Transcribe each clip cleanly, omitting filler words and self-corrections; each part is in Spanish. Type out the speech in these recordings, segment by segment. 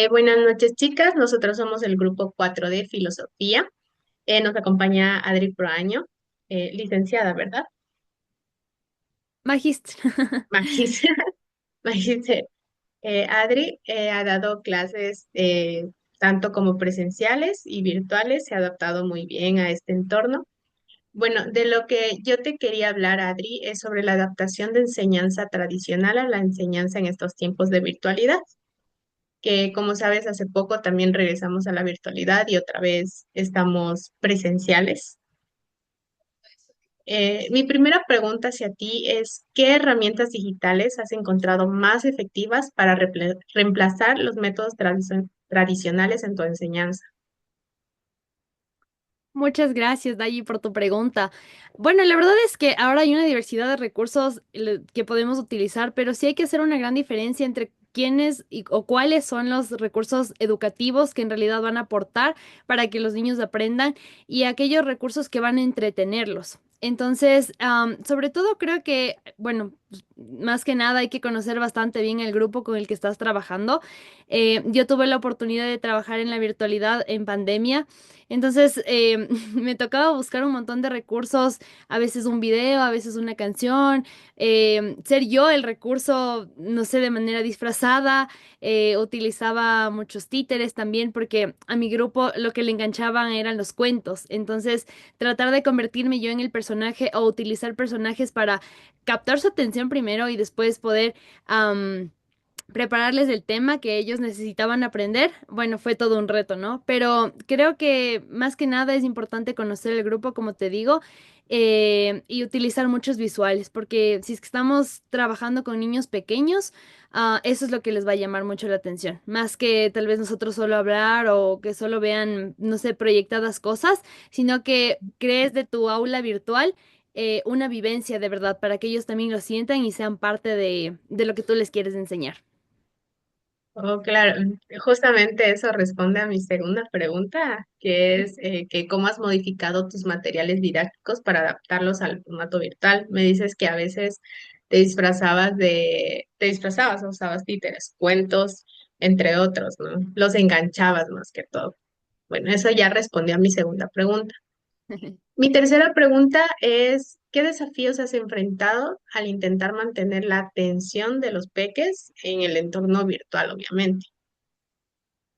Buenas noches, chicas. Nosotros somos el grupo 4 de Filosofía. Nos acompaña Adri Proaño, licenciada, ¿verdad? Magíster. Magis- Magíster. Adri ha dado clases tanto como presenciales y virtuales. Se ha adaptado muy bien a este entorno. Bueno, de lo que yo te quería hablar, Adri, es sobre la adaptación de enseñanza tradicional a la enseñanza en estos tiempos de virtualidad, que como sabes, hace poco también regresamos a la virtualidad y otra vez estamos presenciales. Mi primera pregunta hacia ti es, ¿qué herramientas digitales has encontrado más efectivas para reemplazar los métodos tradicionales en tu enseñanza? Muchas gracias, Dayi, por tu pregunta. Bueno, la verdad es que ahora hay una diversidad de recursos que podemos utilizar, pero sí hay que hacer una gran diferencia entre quiénes o cuáles son los recursos educativos que en realidad van a aportar para que los niños aprendan y aquellos recursos que van a entretenerlos. Entonces, sobre todo creo que, bueno, pues, más que nada hay que conocer bastante bien el grupo con el que estás trabajando. Yo tuve la oportunidad de trabajar en la virtualidad en pandemia. Entonces, me tocaba buscar un montón de recursos, a veces un video, a veces una canción, ser yo el recurso, no sé, de manera disfrazada, utilizaba muchos títeres también porque a mi grupo lo que le enganchaban eran los cuentos. Entonces, tratar de convertirme yo en el personaje o utilizar personajes para captar su atención primero y después poder prepararles el tema que ellos necesitaban aprender, bueno, fue todo un reto, ¿no? Pero creo que más que nada es importante conocer el grupo, como te digo, y utilizar muchos visuales, porque si es que estamos trabajando con niños pequeños, eso es lo que les va a llamar mucho la atención, más que tal vez nosotros solo hablar o que solo vean, no sé, proyectadas cosas, sino que crees de tu aula virtual. Una vivencia de verdad para que ellos también lo sientan y sean parte de lo que tú les quieres enseñar. Oh, claro, justamente eso responde a mi segunda pregunta, que es que cómo has modificado tus materiales didácticos para adaptarlos al formato virtual. Me dices que a veces te disfrazabas, usabas títeres, cuentos, entre otros, ¿no? Los enganchabas más que todo. Bueno, eso ya respondió a mi segunda pregunta. Mi tercera pregunta es, ¿qué desafíos has enfrentado al intentar mantener la atención de los peques en el entorno virtual, obviamente?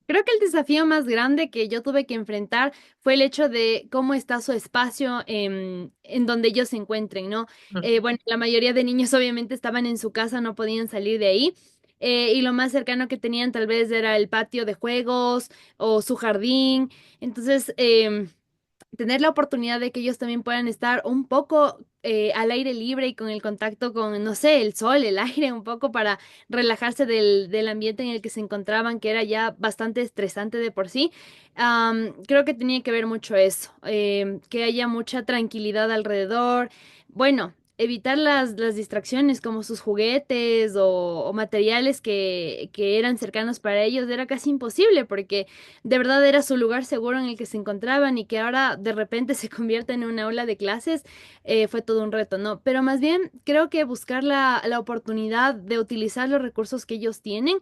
Creo que el desafío más grande que yo tuve que enfrentar fue el hecho de cómo está su espacio en donde ellos se encuentren, ¿no? Bueno, la mayoría de niños obviamente estaban en su casa, no podían salir de ahí. Y lo más cercano que tenían tal vez era el patio de juegos o su jardín. Entonces, tener la oportunidad de que ellos también puedan estar un poco al aire libre y con el contacto con, no sé, el sol, el aire, un poco para relajarse del ambiente en el que se encontraban, que era ya bastante estresante de por sí. Creo que tenía que ver mucho eso, que haya mucha tranquilidad alrededor. Bueno. Evitar las distracciones como sus juguetes o materiales que eran cercanos para ellos era casi imposible porque de verdad era su lugar seguro en el que se encontraban y que ahora de repente se convierte en una aula de clases, fue todo un reto, ¿no? Pero más bien creo que buscar la oportunidad de utilizar los recursos que ellos tienen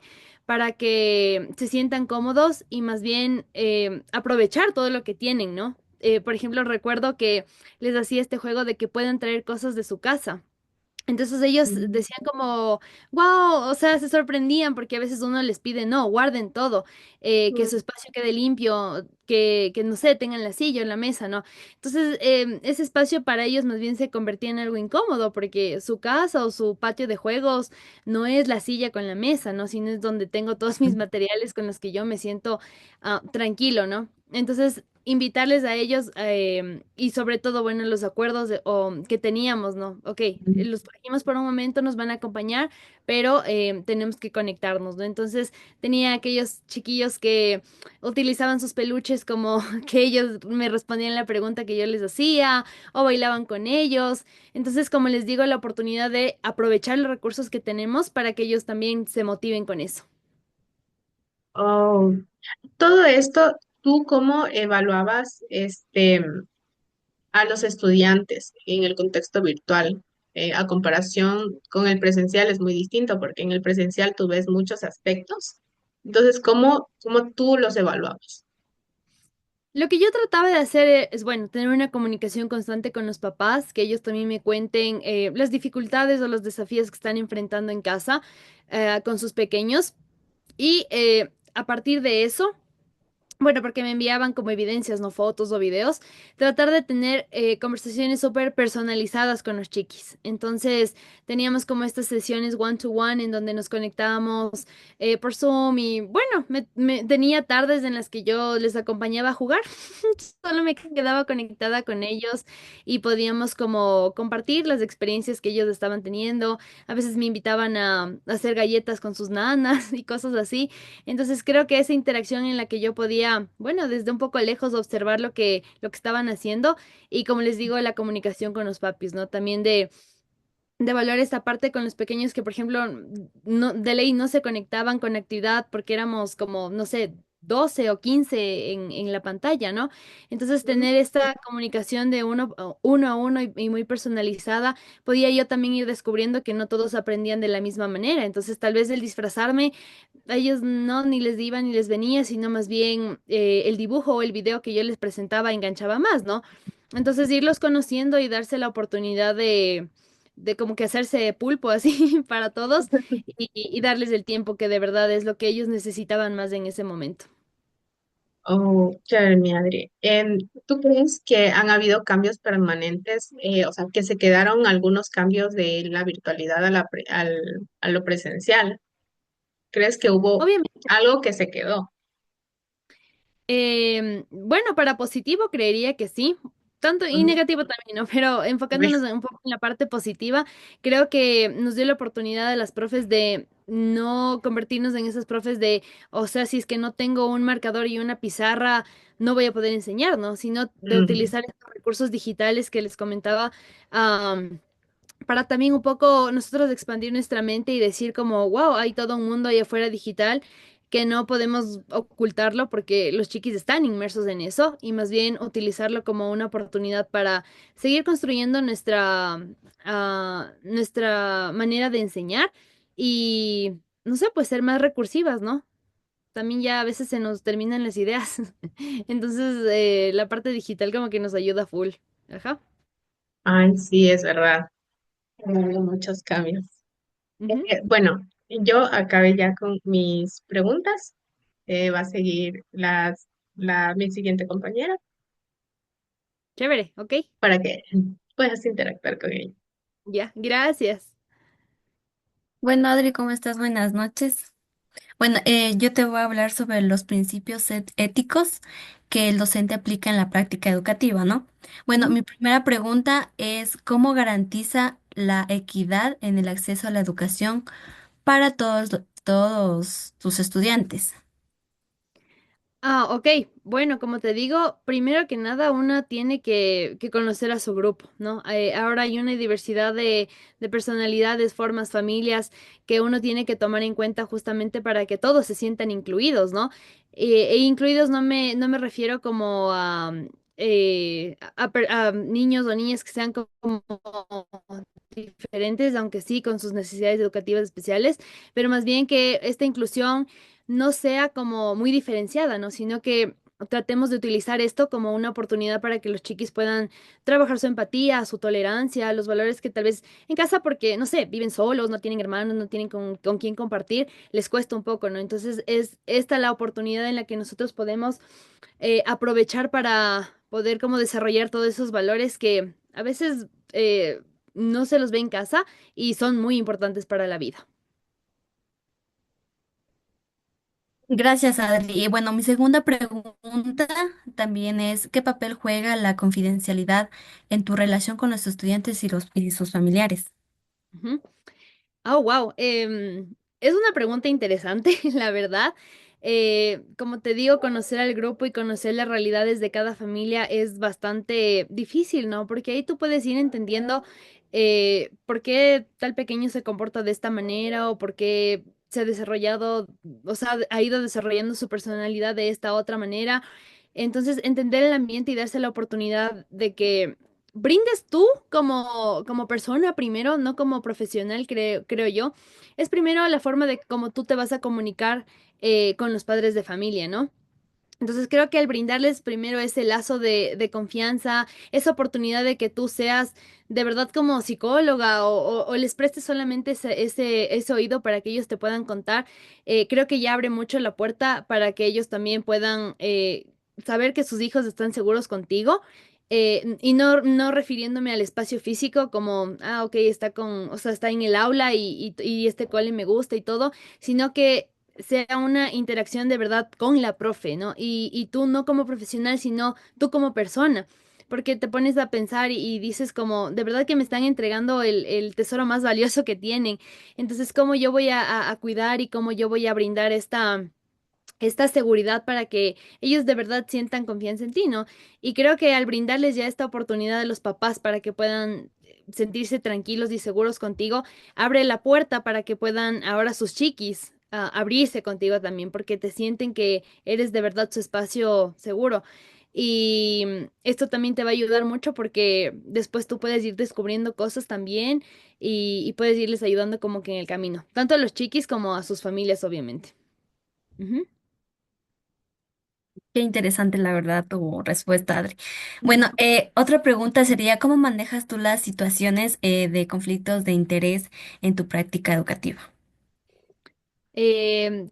para que se sientan cómodos y más bien aprovechar todo lo que tienen, ¿no? Por ejemplo, recuerdo que les hacía este juego de que puedan traer cosas de su casa. Entonces ellos Mm. decían como, wow, o sea, se sorprendían porque a veces uno les pide, no, guarden todo, que su espacio quede limpio, que no sé, tengan la silla o la mesa, ¿no? Entonces ese espacio para ellos más bien se convertía en algo incómodo porque su casa o su patio de juegos no es la silla con la mesa, ¿no? Sino es donde tengo todos mis materiales con los que yo me siento tranquilo, ¿no? Entonces, invitarles a ellos y sobre todo, bueno, los acuerdos que teníamos, ¿no? Ok, los trajimos por un momento, nos van a acompañar, pero tenemos que conectarnos, ¿no? Entonces tenía aquellos chiquillos que utilizaban sus peluches como que ellos me respondían la pregunta que yo les hacía o bailaban con ellos. Entonces, como les digo, la oportunidad de aprovechar los recursos que tenemos para que ellos también se motiven con eso. Oh, todo esto, ¿tú cómo evaluabas a los estudiantes en el contexto virtual? A comparación con el presencial es muy distinto porque en el presencial tú ves muchos aspectos. Entonces, ¿cómo tú los evaluabas? Lo que yo trataba de hacer es, bueno, tener una comunicación constante con los papás, que ellos también me cuenten las dificultades o los desafíos que están enfrentando en casa con sus pequeños. Y a partir de eso, bueno, porque me enviaban como evidencias, no fotos o videos, tratar de tener conversaciones súper personalizadas con los chiquis. Entonces, teníamos como estas sesiones one to one en donde nos conectábamos por Zoom y bueno, tenía tardes en las que yo les acompañaba a jugar. Solo me quedaba conectada con ellos y podíamos como compartir las experiencias que ellos estaban teniendo. A veces me invitaban a hacer galletas con sus nanas y cosas así. Entonces creo que esa interacción en la que yo podía, bueno, desde un poco lejos observar lo que estaban haciendo y como les digo, la comunicación con los papis, ¿no? También de valorar esta parte con los pequeños que, por ejemplo, no, de ley no se conectaban con actividad porque éramos como, no sé, 12 o 15 en la pantalla, ¿no? Entonces, Ujú. tener esta comunicación de uno a uno y muy personalizada, podía yo también ir descubriendo que no todos aprendían de la misma manera. Entonces, tal vez el disfrazarme, a ellos no, ni les iba ni les venía, sino más bien el dibujo o el video que yo les presentaba enganchaba más, ¿no? Entonces, irlos conociendo y darse la oportunidad de como que hacerse pulpo así para todos y darles el tiempo que de verdad es lo que ellos necesitaban más en ese momento. Oh, chévere, mi Adri. ¿Tú crees que han habido cambios permanentes, o sea, que se quedaron algunos cambios de la virtualidad a lo presencial? ¿Crees que hubo Obviamente. algo que se quedó? Bueno, para positivo creería que sí, tanto y Ujú. negativo también, ¿no? Pero enfocándonos un poco en la parte positiva, creo que nos dio la oportunidad a las profes de no convertirnos en esas profes de, o sea, si es que no tengo un marcador y una pizarra, no voy a poder enseñar, ¿no? Sino de Ujú. utilizar estos recursos digitales que les comentaba, para también un poco nosotros expandir nuestra mente y decir como, wow, hay todo un mundo ahí afuera digital que no podemos ocultarlo porque los chiquis están inmersos en eso y más bien utilizarlo como una oportunidad para seguir construyendo nuestra manera de enseñar y, no sé, pues ser más recursivas, ¿no? También ya a veces se nos terminan las ideas. Entonces, la parte digital como que nos ayuda full. Ajá. Ay, sí, es verdad. Han habido muchos cambios. Ujú. Bueno, yo acabé ya con mis preguntas. Va a seguir mi siguiente compañera Chévere, ok. para que puedas interactuar con ella. Ya, gracias. Bueno, Adri, ¿cómo estás? Buenas noches. Bueno, yo te voy a hablar sobre los principios éticos que el docente aplica en la práctica educativa, ¿no? Bueno, Ujú. mi primera pregunta es, ¿cómo garantiza la equidad en el acceso a la educación para todos tus estudiantes? Ah, ok. Bueno, como te digo, primero que nada, una tiene que conocer a su grupo, ¿no? Ahora hay una diversidad de personalidades, formas, familias que uno tiene que tomar en cuenta justamente para que todos se sientan incluidos, ¿no? E incluidos no me refiero como a niños o niñas que sean como diferentes, aunque sí con sus necesidades educativas especiales, pero más bien que esta inclusión no sea como muy diferenciada, ¿no? Sino que tratemos de utilizar esto como una oportunidad para que los chiquis puedan trabajar su empatía, su tolerancia, los valores que tal vez en casa, porque, no sé, viven solos, no tienen hermanos, no tienen con quién compartir, les cuesta un poco, ¿no? Entonces es esta la oportunidad en la que nosotros podemos aprovechar para poder como desarrollar todos esos valores que a veces no se los ve en casa y son muy importantes para la vida. Gracias, Adri. Y bueno, mi segunda pregunta también es, ¿qué papel juega la confidencialidad en tu relación con los estudiantes y sus familiares? Ujú. Oh, wow. Es una pregunta interesante, la verdad. Como te digo, conocer al grupo y conocer las realidades de cada familia es bastante difícil, ¿no? Porque ahí tú puedes ir entendiendo por qué tal pequeño se comporta de esta manera o por qué se ha desarrollado, o sea, ha ido desarrollando su personalidad de esta otra manera. Entonces, entender el ambiente y darse la oportunidad de que brindes tú como persona primero, no como profesional, creo yo. Es primero la forma de cómo tú te vas a comunicar con los padres de familia, ¿no? Entonces creo que al brindarles primero ese lazo de confianza, esa oportunidad de que tú seas de verdad como psicóloga o les prestes solamente ese oído para que ellos te puedan contar, creo que ya abre mucho la puerta para que ellos también puedan saber que sus hijos están seguros contigo. Y no refiriéndome al espacio físico como, ah, ok, está o sea, está en el aula y este cole me gusta y todo, sino que sea una interacción de verdad con la profe, ¿no? Y tú no como profesional, sino tú como persona, porque te pones a pensar y dices como, de verdad que me están entregando el tesoro más valioso que tienen. Entonces, ¿cómo yo voy a cuidar y cómo yo voy a brindar esta seguridad para que ellos de verdad sientan confianza en ti, ¿no? Y creo que al brindarles ya esta oportunidad a los papás para que puedan sentirse tranquilos y seguros contigo, abre la puerta para que puedan ahora sus chiquis abrirse contigo también, porque te sienten que eres de verdad su espacio seguro. Y esto también te va a ayudar mucho porque después tú puedes ir descubriendo cosas también y puedes irles ayudando como que en el camino, tanto a los chiquis como a sus familias, obviamente. Ujú. Qué interesante, la verdad, tu respuesta, Adri. Bueno, otra pregunta sería, ¿cómo manejas tú las situaciones de conflictos de interés en tu práctica educativa?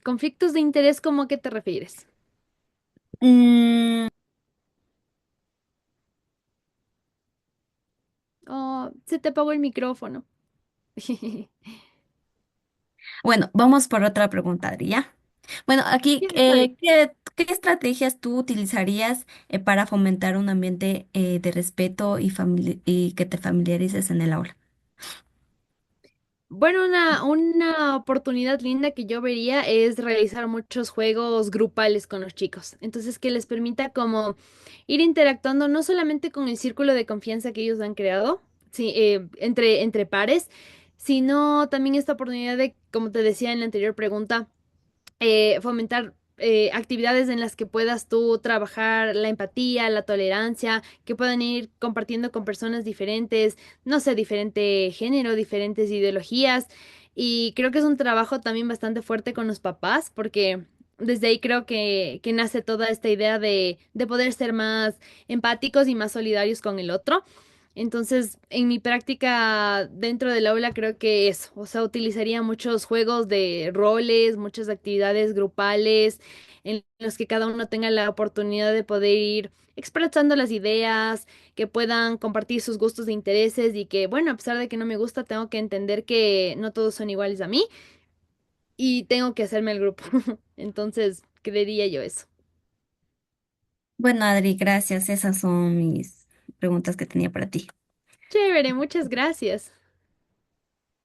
Conflictos de interés, ¿cómo a qué te refieres? Mm, Oh, se te apagó el micrófono. bueno, vamos por otra pregunta, Adri, ¿ya? Bueno, aquí, Ya, está bien. ¿qué estrategias tú utilizarías para fomentar un ambiente de respeto y que te familiarices en el aula? Bueno, una oportunidad linda que yo vería es realizar muchos juegos grupales con los chicos. Entonces, que les permita como ir interactuando no solamente con el círculo de confianza que ellos han creado, sí, entre pares, sino también esta oportunidad de, como te decía en la anterior pregunta, fomentar actividades en las que puedas tú trabajar la empatía, la tolerancia, que puedan ir compartiendo con personas diferentes, no sé, diferente género, diferentes ideologías. Y creo que es un trabajo también bastante fuerte con los papás, porque desde ahí creo que nace toda esta idea de poder ser más empáticos y más solidarios con el otro. Entonces, en mi práctica dentro del aula creo que eso, o sea, utilizaría muchos juegos de roles, muchas actividades grupales en los que cada uno tenga la oportunidad de poder ir expresando las ideas, que puedan compartir sus gustos e intereses y que, bueno, a pesar de que no me gusta, tengo que entender que no todos son iguales a mí y tengo que hacerme el grupo. Entonces, creería yo eso. Bueno, Adri, gracias. Esas son mis preguntas que tenía para ti. Chévere, muchas gracias.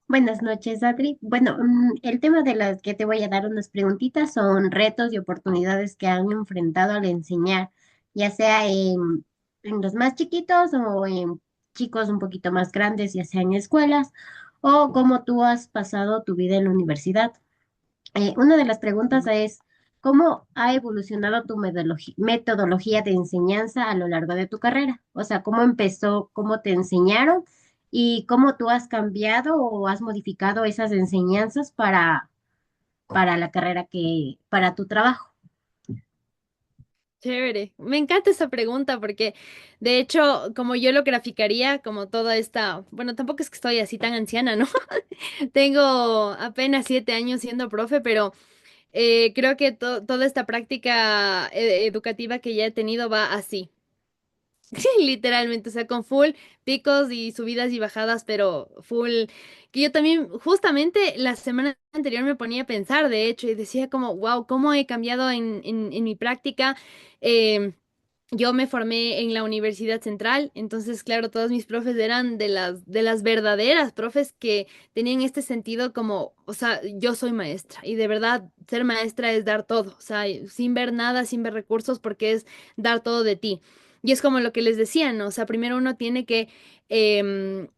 Buenas noches, Adri. Bueno, el tema de las que te voy a dar unas preguntitas son retos y oportunidades que han enfrentado al enseñar, ya sea en los más chiquitos o en chicos un poquito más grandes, ya sea en escuelas, o cómo tú has pasado tu vida en la universidad. Una de las preguntas es, ¿cómo ha evolucionado tu metodología de enseñanza a lo largo de tu carrera? O sea, ¿cómo empezó, cómo te enseñaron y cómo tú has cambiado o has modificado esas enseñanzas para la carrera para tu trabajo? Chévere, me encanta esa pregunta porque de hecho, como yo lo graficaría, como toda esta, bueno, tampoco es que estoy así tan anciana, ¿no? Tengo apenas 7 años siendo profe, pero creo que toda esta práctica educativa que ya he tenido va así. Sí, literalmente, o sea, con full picos y subidas y bajadas, pero full, que yo también, justamente la semana anterior me ponía a pensar, de hecho, y decía como, wow, cómo he cambiado en mi práctica. Em, yo me formé en la Universidad Central, entonces, claro, todos mis profes eran de las verdaderas profes que tenían este sentido como, o sea, yo soy maestra y de verdad ser maestra es dar todo, o sea, sin ver nada, sin ver recursos, porque es dar todo de ti. Y es como lo que les decía, ¿no? O sea, primero uno tiene que em,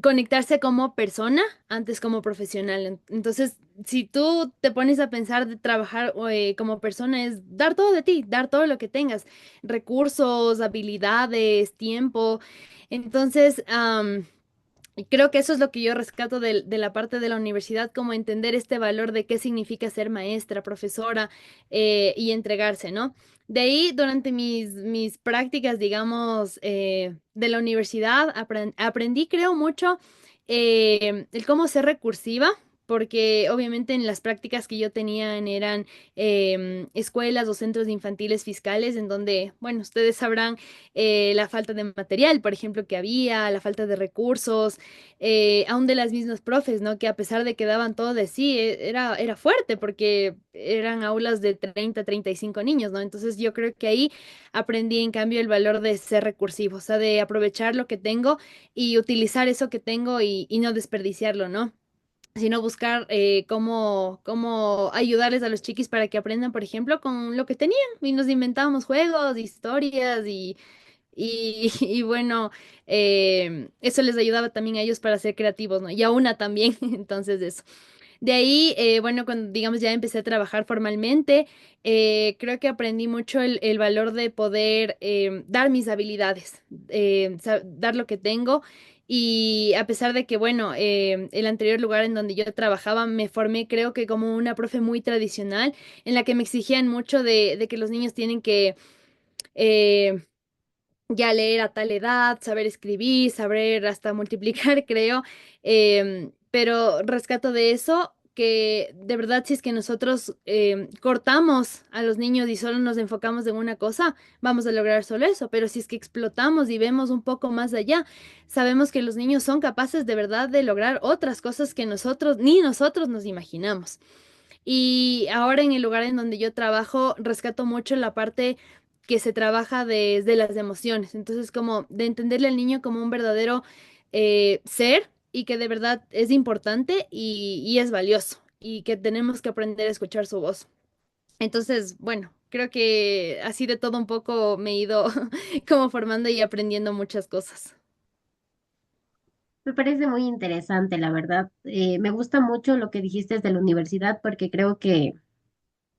conectarse como persona antes como profesional. Entonces, si tú te pones a pensar de trabajar como persona, es dar todo de ti, dar todo lo que tengas, recursos, habilidades, tiempo. Entonces, y creo que eso es lo que yo rescato de la parte de la universidad, como entender este valor de qué significa ser maestra, profesora y entregarse, ¿no? De ahí, durante mis prácticas, digamos, de la universidad, aprendí, creo, mucho el cómo ser recursiva. Porque obviamente en las prácticas que yo tenía eran escuelas o centros infantiles fiscales en donde, bueno, ustedes sabrán la falta de material, por ejemplo, que había, la falta de recursos, aún de las mismas profes, ¿no? Que a pesar de que daban todo de sí, era fuerte porque eran aulas de 35 niños, ¿no? Entonces yo creo que ahí aprendí en cambio el valor de ser recursivo, o sea, de aprovechar lo que tengo y utilizar eso que tengo y no desperdiciarlo, ¿no? Sino buscar cómo ayudarles a los chiquis para que aprendan, por ejemplo, con lo que tenían. Y nos inventábamos juegos, historias y bueno, eso les ayudaba también a ellos para ser creativos, ¿no? Y a una también, entonces eso. De ahí, bueno, cuando digamos ya empecé a trabajar formalmente, creo que aprendí mucho el valor de poder dar mis habilidades, dar lo que tengo. Y a pesar de que, bueno, el anterior lugar en donde yo trabajaba me formé, creo que como una profe muy tradicional, en la que me exigían mucho de que los niños tienen que eh, ya leer a tal edad, saber escribir, saber hasta multiplicar, creo. Pero rescato de eso que de verdad si es que nosotros cortamos a los niños y solo nos enfocamos en una cosa, vamos a lograr solo eso. Pero si es que explotamos y vemos un poco más allá, sabemos que los niños son capaces de verdad de lograr otras cosas que nosotros, ni nosotros nos imaginamos. Y ahora en el lugar en donde yo trabajo, rescato mucho la parte que se trabaja desde las emociones. Entonces, como de entenderle al niño como un verdadero ser y que de verdad es importante y es valioso y que tenemos que aprender a escuchar su voz. Entonces, bueno, creo que así de todo un poco me he ido como formando y aprendiendo muchas cosas. Me parece muy interesante, la verdad. Me gusta mucho lo que dijiste de la universidad porque creo que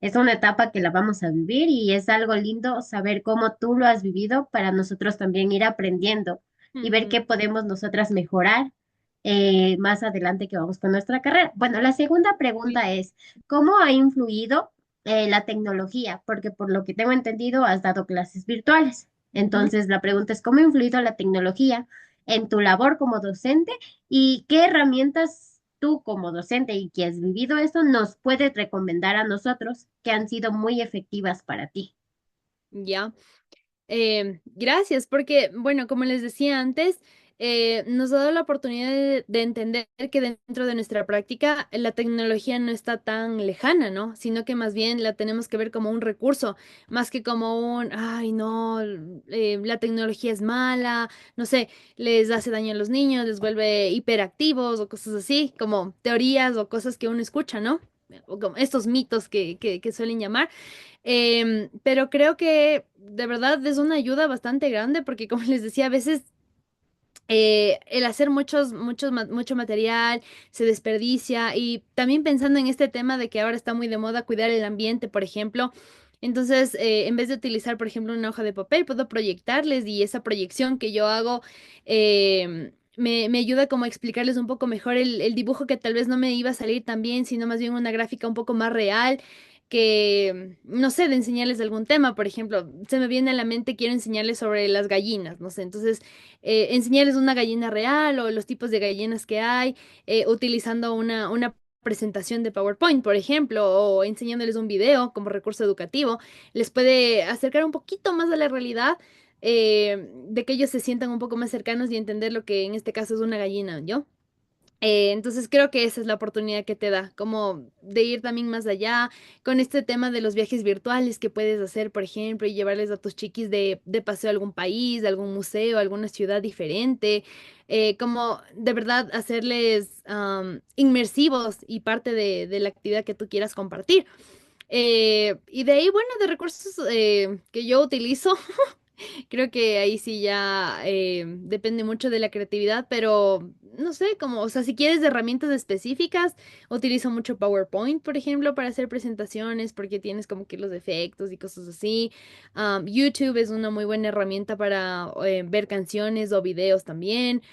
es una etapa que la vamos a vivir y es algo lindo saber cómo tú lo has vivido para nosotros también ir aprendiendo y ver Ujú, qué podemos nosotras mejorar más adelante que vamos con nuestra carrera. Bueno, la segunda sí. pregunta es, ¿cómo ha influido la tecnología? Porque por lo que tengo entendido, has dado clases virtuales. Ujú. Entonces, la pregunta es, ¿cómo ha influido la tecnología en tu labor como docente y qué herramientas tú como docente y que has vivido eso nos puedes recomendar a nosotros que han sido muy efectivas para ti? Ya. Gracias, porque, bueno, como les decía antes, nos ha dado la oportunidad de entender que dentro de nuestra práctica la tecnología no está tan lejana, ¿no? Sino que más bien la tenemos que ver como un recurso, más que como un, ay, no, la tecnología es mala, no sé, les hace daño a los niños, les vuelve hiperactivos o cosas así, como teorías o cosas que uno escucha, ¿no? O como estos mitos que suelen llamar. Pero creo que de verdad es una ayuda bastante grande porque como les decía, a veces el hacer mucho material se desperdicia y también pensando en este tema de que ahora está muy de moda cuidar el ambiente, por ejemplo. Entonces, en vez de utilizar, por ejemplo, una hoja de papel, puedo proyectarles y esa proyección que yo hago me ayuda como a explicarles un poco mejor el dibujo que tal vez no me iba a salir tan bien, sino más bien una gráfica un poco más real que, no sé, de enseñarles algún tema, por ejemplo, se me viene a la mente, quiero enseñarles sobre las gallinas, no sé, entonces enseñarles una gallina real o los tipos de gallinas que hay, utilizando una presentación de PowerPoint, por ejemplo, o enseñándoles un video como recurso educativo, les puede acercar un poquito más a la realidad, de que ellos se sientan un poco más cercanos y entender lo que en este caso es una gallina, ¿yo? Entonces creo que esa es la oportunidad que te da, como de ir también más allá con este tema de los viajes virtuales que puedes hacer, por ejemplo, y llevarles a tus chiquis de paseo a algún país, a algún museo, a alguna ciudad diferente, como de verdad hacerles inmersivos y parte de la actividad que tú quieras compartir. Y de ahí, bueno, de recursos que yo utilizo. Creo que ahí sí ya depende mucho de la creatividad, pero no sé, como, o sea, si quieres herramientas específicas, utilizo mucho PowerPoint, por ejemplo, para hacer presentaciones, porque tienes como que los efectos y cosas así. YouTube es una muy buena herramienta para ver canciones o videos también.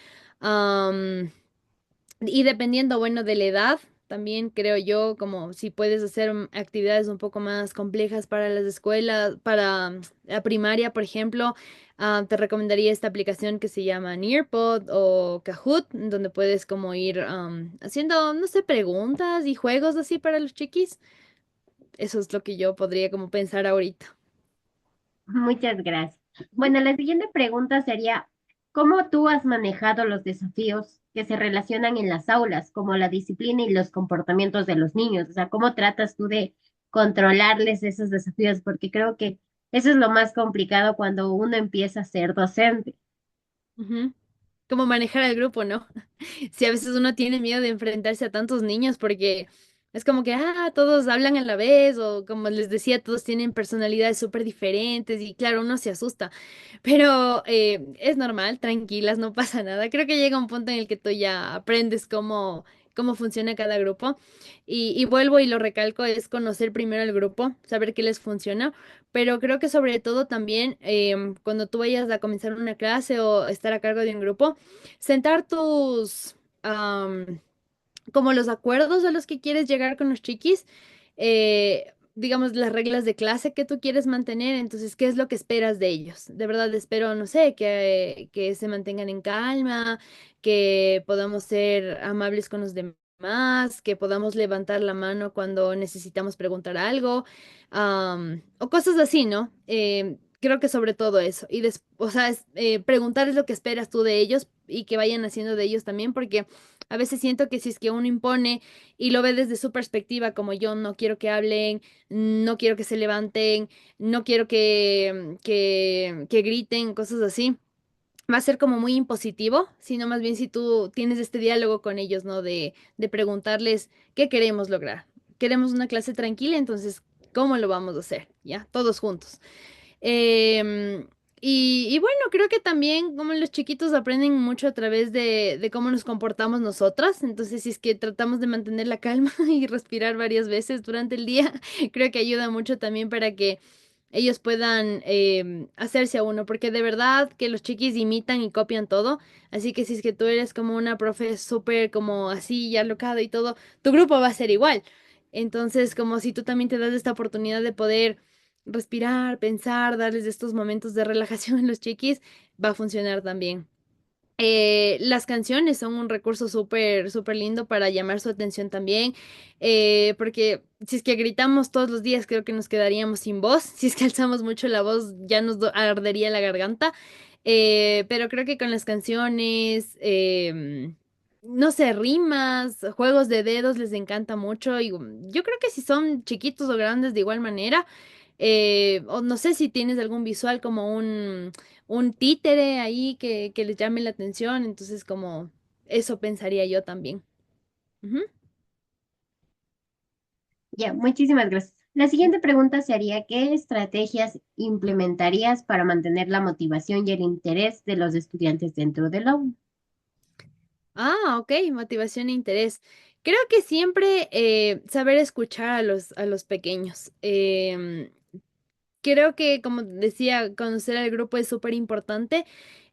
Y dependiendo, bueno, de la edad, también creo yo, como si puedes hacer actividades un poco más complejas para las escuelas, para la primaria, por ejemplo, te recomendaría esta aplicación que se llama Nearpod o Kahoot, donde puedes como ir haciendo, no sé, preguntas y juegos así para los chiquis. Eso es lo que yo podría como pensar ahorita. Muchas gracias. Bueno, la siguiente pregunta sería, ¿cómo tú has manejado los desafíos que se relacionan en las aulas, como la disciplina y los comportamientos de los niños? O sea, ¿cómo tratas tú de controlarles esos desafíos? Porque creo que eso es lo más complicado cuando uno empieza a ser docente. Ujú. Cómo manejar al grupo, ¿no? Si a veces uno tiene miedo de enfrentarse a tantos niños porque es como que, todos hablan a la vez o como les decía, todos tienen personalidades súper diferentes y claro, uno se asusta, pero es normal, tranquilas, no pasa nada. Creo que llega un punto en el que tú ya aprendes cómo funciona cada grupo y vuelvo y lo recalco, es conocer primero el grupo, saber qué les funciona, pero creo que sobre todo también cuando tú vayas a comenzar una clase o estar a cargo de un grupo, sentar como los acuerdos a los que quieres llegar con los chiquis, digamos, las reglas de clase que tú quieres mantener, entonces, ¿qué es lo que esperas de ellos? De verdad espero, no sé, que se mantengan en calma, que podamos ser amables con los demás, que podamos levantar la mano cuando necesitamos preguntar algo, o cosas así, ¿no? Creo que sobre todo eso. Y o sea, preguntarles lo que esperas tú de ellos y que vayan haciendo de ellos también, porque a veces siento que si es que uno impone y lo ve desde su perspectiva, como yo no quiero que hablen, no quiero que se levanten, no quiero que griten, cosas así, va a ser como muy impositivo, sino más bien si tú tienes este diálogo con ellos, ¿no? De preguntarles qué queremos lograr. Queremos una clase tranquila, entonces, ¿cómo lo vamos a hacer? ¿Ya? Todos juntos. Em, y bueno, creo que también como los chiquitos aprenden mucho a través de cómo nos comportamos nosotras. Entonces, si es que tratamos de mantener la calma y respirar varias veces durante el día, creo que ayuda mucho también para que ellos puedan hacerse a uno, porque de verdad que los chiquis imitan y copian todo. Así que si es que tú eres como una profe súper como así, ya alocada y todo, tu grupo va a ser igual. Entonces, como si tú también te das esta oportunidad de poder respirar, pensar, darles estos momentos de relajación a los chiquis, va a funcionar también. Las canciones son un recurso súper, súper lindo para llamar su atención también, porque si es que gritamos todos los días, creo que nos quedaríamos sin voz. Si es que alzamos mucho la voz, ya nos ardería la garganta. Pero creo que con las canciones, no sé, rimas, juegos de dedos les encanta mucho. Y yo creo que si son chiquitos o grandes de igual manera, o no sé si tienes algún visual como un títere ahí que les llame la atención, entonces como eso pensaría yo también. Ujú. Ya, muchísimas gracias. La siguiente pregunta sería, ¿qué estrategias implementarías para mantener la motivación y el interés de los estudiantes dentro del aula? Ok, motivación e interés. Creo que siempre saber escuchar a los pequeños. Creo que, como decía, conocer al grupo es súper importante,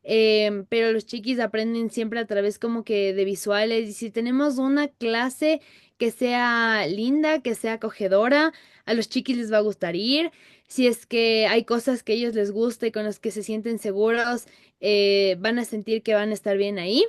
pero los chiquis aprenden siempre a través como que de visuales y si tenemos una clase que sea linda, que sea acogedora, a los chiquis les va a gustar ir. Si es que hay cosas que a ellos les gusta y con las que se sienten seguros, van a sentir que van a estar bien ahí.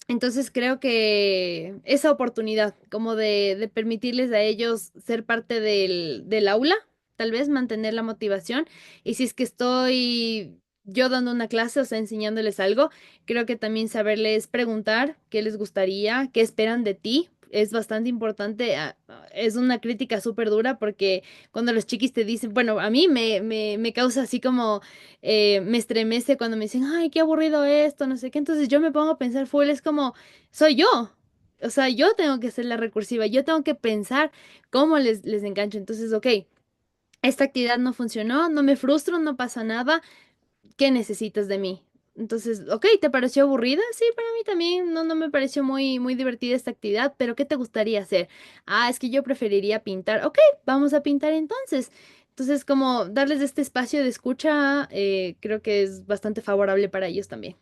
Entonces creo que esa oportunidad, como de permitirles a ellos ser parte del aula, tal vez mantener la motivación. Y si es que estoy yo dando una clase, o sea, enseñándoles algo, creo que también saberles preguntar qué les gustaría, qué esperan de ti. Es bastante importante, es una crítica súper dura porque cuando los chiquis te dicen, bueno, a mí me causa así como me estremece cuando me dicen, ay, qué aburrido esto, no sé qué. Entonces yo me pongo a pensar full, es como, soy yo. O sea, yo tengo que ser la recursiva, yo tengo que pensar cómo les engancho. Entonces, ok, esta actividad no funcionó, no me frustro, no pasa nada, ¿qué necesitas de mí? Entonces, ok, ¿te pareció aburrida? Sí, para mí también no me pareció muy divertida esta actividad, pero ¿qué te gustaría hacer? Ah, es que yo preferiría pintar. Ok, vamos a pintar entonces. Entonces, como darles este espacio de escucha, creo que es bastante favorable para ellos también.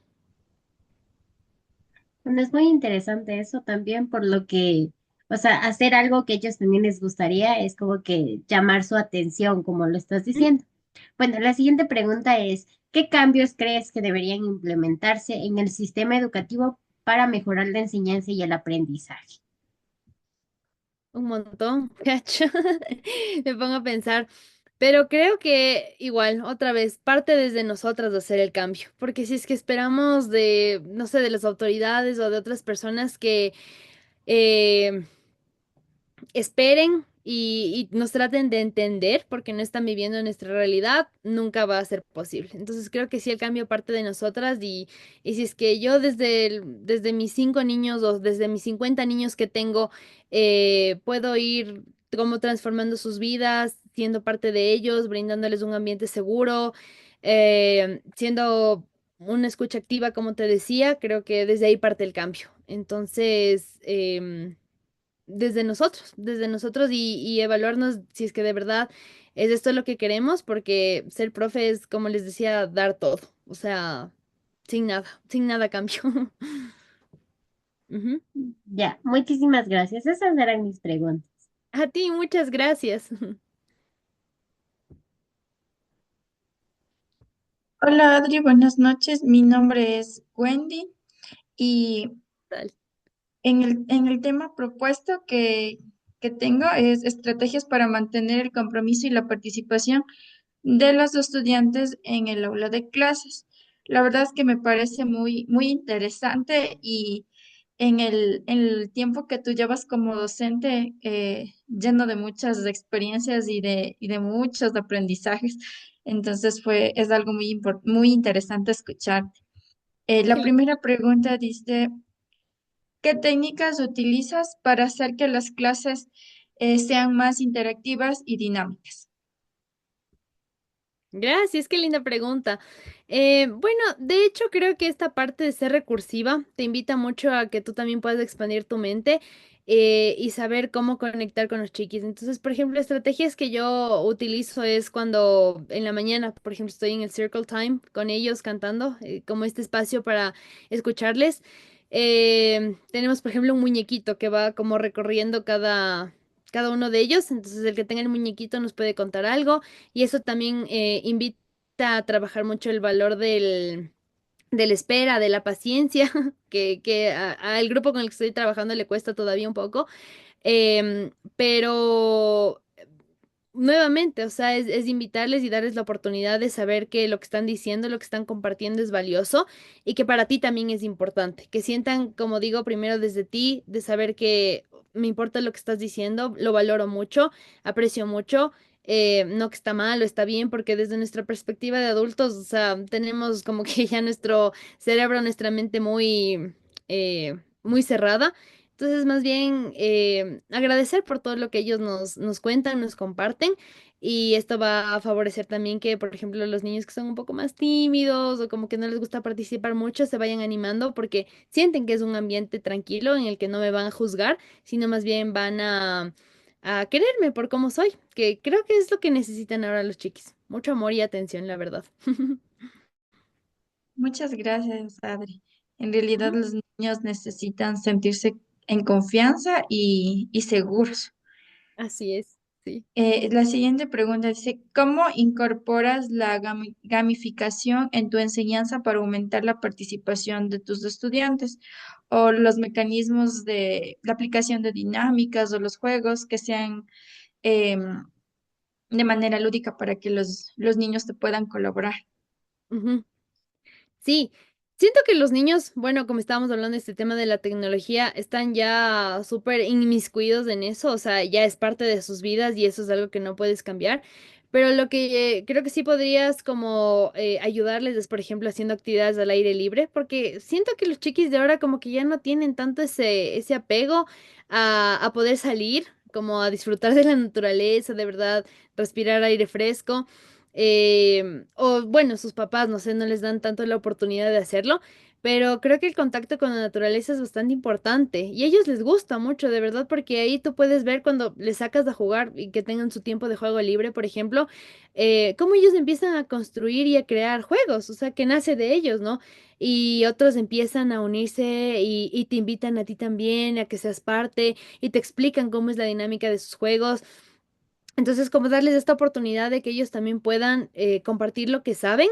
Bueno, es muy interesante eso también, por lo que, o sea, hacer algo que a ellos también les gustaría es como que llamar su atención, como lo estás diciendo. Bueno, la siguiente pregunta es, ¿qué cambios crees que deberían implementarse en el sistema educativo para mejorar la enseñanza y el aprendizaje? Un montón, cacho. Me pongo a pensar, pero creo que igual, otra vez, parte desde nosotras de hacer el cambio, porque si es que esperamos de, no sé, de las autoridades o de otras personas que eh, esperen y nos traten de entender porque no están viviendo nuestra realidad, nunca va a ser posible. Entonces creo que sí el cambio parte de nosotras y si es que yo desde mis 5 niños o desde mis 50 niños que tengo, puedo ir como transformando sus vidas, siendo parte de ellos, brindándoles un ambiente seguro, siendo una escucha activa, como te decía, creo que desde ahí parte el cambio. Entonces, desde nosotros y evaluarnos si es que de verdad es esto lo que queremos, porque ser profe es, como les decía, dar todo, o sea, sin nada a cambio. Ujú. Ya, muchísimas gracias. Esas eran mis preguntas. A ti, muchas gracias. Hola Adri, buenas noches. Mi nombre es Wendy y Dale. en el tema propuesto que tengo es estrategias para mantener el compromiso y la participación de los estudiantes en el aula de clases. La verdad es que me parece muy interesante y en el tiempo que tú llevas como docente, lleno de muchas experiencias y de muchos aprendizajes, entonces es algo muy interesante escuchar. La primera pregunta dice, ¿qué técnicas utilizas para hacer que las clases sean más interactivas y dinámicas? Gracias, qué linda pregunta. Bueno, de hecho creo que esta parte de ser recursiva te invita mucho a que tú también puedas expandir tu mente y saber cómo conectar con los chiquis. Entonces, por ejemplo, estrategias que yo utilizo es cuando en la mañana, por ejemplo, estoy en el Circle Time con ellos cantando, como este espacio para escucharles. Tenemos, por ejemplo, un muñequito que va como recorriendo cada uno de ellos. Entonces, el que tenga el muñequito nos puede contar algo. Y eso también invita a trabajar mucho el valor de la espera, de la paciencia, que al grupo con el que estoy trabajando le cuesta todavía un poco. Pero nuevamente, o sea, es invitarles y darles la oportunidad de saber que lo que están diciendo, lo que están compartiendo es valioso y que para ti también es importante. Que sientan, como digo, primero desde ti, de saber que me importa lo que estás diciendo, lo valoro mucho, aprecio mucho. No que está mal o está bien, porque desde nuestra perspectiva de adultos, o sea, tenemos como que ya nuestro cerebro, nuestra mente muy cerrada. Entonces, más bien agradecer por todo lo que ellos nos cuentan, nos comparten. Y esto va a favorecer también que, por ejemplo, los niños que son un poco más tímidos o como que no les gusta participar mucho, se vayan animando porque sienten que es un ambiente tranquilo en el que no me van a juzgar, sino más bien van a quererme por cómo soy, que creo que es lo que necesitan ahora los chiquis. Mucho amor y atención, la verdad. Muchas gracias, Adri. En realidad Ujú. los niños necesitan sentirse en confianza y seguros. Así es, sí. La siguiente pregunta dice, ¿cómo incorporas la gamificación en tu enseñanza para aumentar la participación de tus estudiantes? O los mecanismos de la aplicación de dinámicas o los juegos que sean em, de manera lúdica para que los niños te puedan colaborar. Ujú. Sí, siento que los niños, bueno, como estábamos hablando de este tema de la tecnología, están ya súper inmiscuidos en eso, o sea, ya es parte de sus vidas y eso es algo que no puedes cambiar. Pero lo que creo que sí podrías como ayudarles es, por ejemplo, haciendo actividades al aire libre, porque siento que los chiquis de ahora como que ya no tienen tanto ese apego a poder salir, como a disfrutar de la naturaleza, de verdad, respirar aire fresco. o bueno, sus papás, no sé, no les dan tanto la oportunidad de hacerlo, pero creo que el contacto con la naturaleza es bastante importante y a ellos les gusta mucho, de verdad, porque ahí tú puedes ver cuando les sacas a jugar y que tengan su tiempo de juego libre, por ejemplo, cómo ellos empiezan a construir y a crear juegos, o sea, que nace de ellos, ¿no? Y otros empiezan a unirse y te invitan a ti también, a que seas parte y te explican cómo es la dinámica de sus juegos. Entonces, como darles esta oportunidad de que ellos también puedan compartir lo que saben,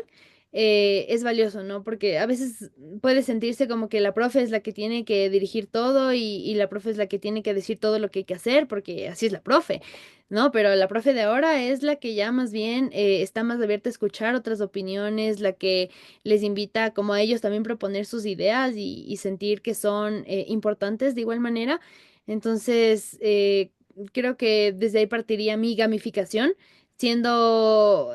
es valioso, ¿no? Porque a veces puede sentirse como que la profe es la que tiene que dirigir todo y la profe es la que tiene que decir todo lo que hay que hacer, porque así es la profe, ¿no? Pero la profe de ahora es la que ya más bien está más abierta a escuchar otras opiniones, la que les invita como a ellos también proponer sus ideas y sentir que son importantes de igual manera. Entonces, creo que desde ahí partiría mi gamificación, siendo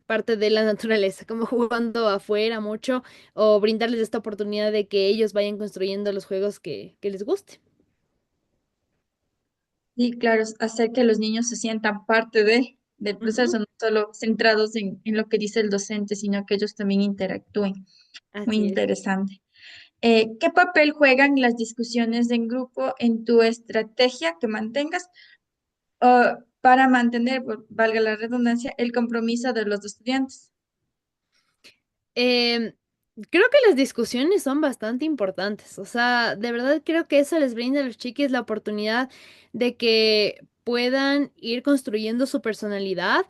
parte de la naturaleza, como jugando afuera mucho o brindarles esta oportunidad de que ellos vayan construyendo los juegos que les guste. Y claro, es hacer que los niños se sientan parte del Ujú, proceso, no solo centrados en lo que dice el docente, sino que ellos también interactúen. Muy así es. interesante. ¿Qué papel juegan las discusiones en grupo en tu estrategia que mantengas para mantener, valga la redundancia, el compromiso de los estudiantes? Em, Creo que las discusiones son bastante importantes. O sea, de verdad creo que eso les brinda a los chiquis la oportunidad de que puedan ir construyendo su personalidad,